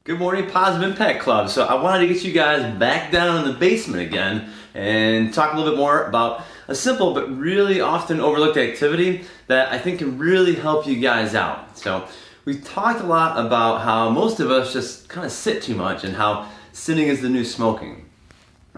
Good morning, Positive Impact Club. So I wanted to get you guys back down in the basement again and talk a little bit more about a simple but really often overlooked activity that I think can really help you guys out. So we've talked a lot about how most of us just kind of sit too much and how sitting is the new smoking.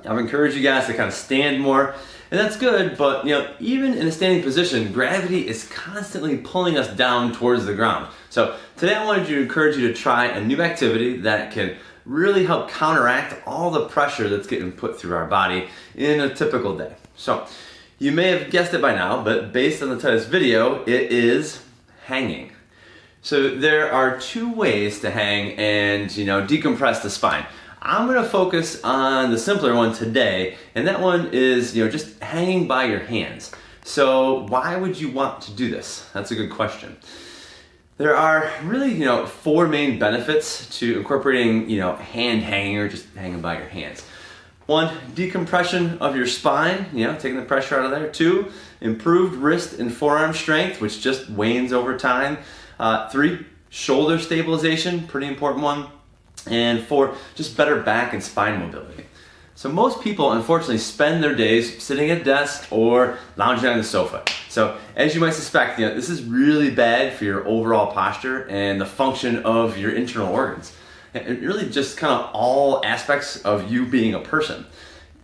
I've encouraged you guys to kind of stand more, and that's good, but even in a standing position, gravity is constantly pulling us down towards the ground. So today I wanted to encourage you to try a new activity that can really help counteract all the pressure that's getting put through our body in a typical day. So you may have guessed it by now, but based on the title of this video, it is hanging. So there are two ways to hang and decompress the spine. I'm going to focus on the simpler one today, and that one is just hanging by your hands. So why would you want to do this? That's a good question. There are really four main benefits to incorporating hand hanging or just hanging by your hands. One, decompression of your spine, taking the pressure out of there. Two, improved wrist and forearm strength, which just wanes over time. Three, shoulder stabilization, pretty important one. And four, just better back and spine mobility. So most people, unfortunately, spend their days sitting at a desk or lounging on the sofa. So as you might suspect, this is really bad for your overall posture and the function of your internal organs. And really just kind of all aspects of you being a person.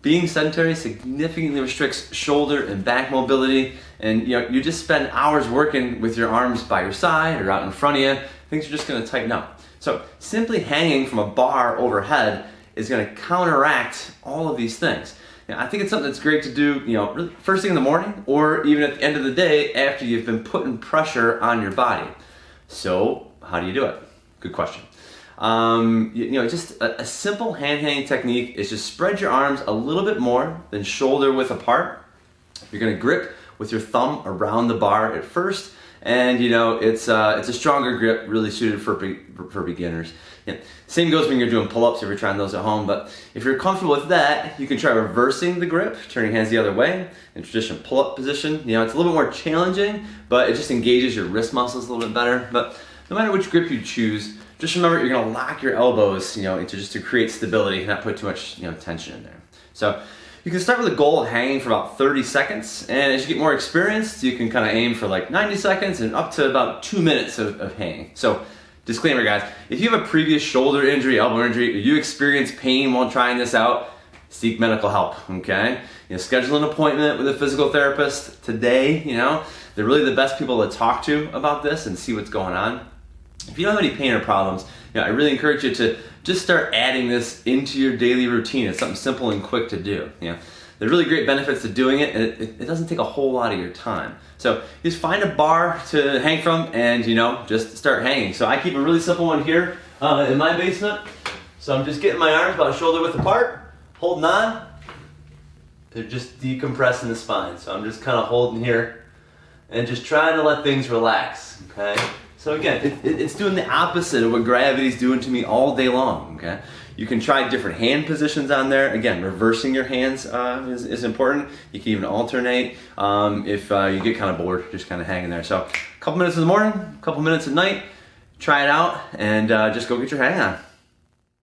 Being sedentary significantly restricts shoulder and back mobility, and you just spend hours working with your arms by your side or out in front of you. Things are just going to tighten up. So simply hanging from a bar overhead is going to counteract all of these things. I think it's something that's great to do, really first thing in the morning or even at the end of the day after you've been putting pressure on your body. So how do you do it? Good question. Just a simple hand hanging technique is just spread your arms a little bit more than shoulder width apart. You're going to grip with your thumb around the bar at first. And it's a stronger grip, really suited for beginners. Same goes when you're doing pull-ups if you're trying those at home. But if you're comfortable with that, you can try reversing the grip, turning hands the other way in traditional pull-up position. It's a little bit more challenging, but it just engages your wrist muscles a little bit better. But no matter which grip you choose, just remember you're going to lock your elbows, to create stability, not put too much tension in there. So you can start with a goal of hanging for about 30 seconds, and as you get more experienced, you can kind of aim for like 90 seconds and up to about 2 minutes of hanging. So, disclaimer guys, if you have a previous shoulder injury, elbow injury, or you experience pain while trying this out, seek medical help, okay? Schedule an appointment with a physical therapist today, they're really the best people to talk to about this and see what's going on. If you don't have any pain or problems, I really encourage you to just start adding this into your daily routine. It's something simple and quick to do. There are really great benefits to doing it, and it doesn't take a whole lot of your time. So just find a bar to hang from and just start hanging. So I keep a really simple one here in my basement. So I'm just getting my arms about shoulder width apart, holding on. They're just decompressing the spine. So I'm just kind of holding here and just trying to let things relax, okay? So again, it's doing the opposite of what gravity's doing to me all day long, okay? You can try different hand positions on there. Again, reversing your hands is important. You can even alternate if you get kind of bored, just kind of hanging there. So a couple minutes in the morning, a couple minutes at night, try it out, and just go get your hang on.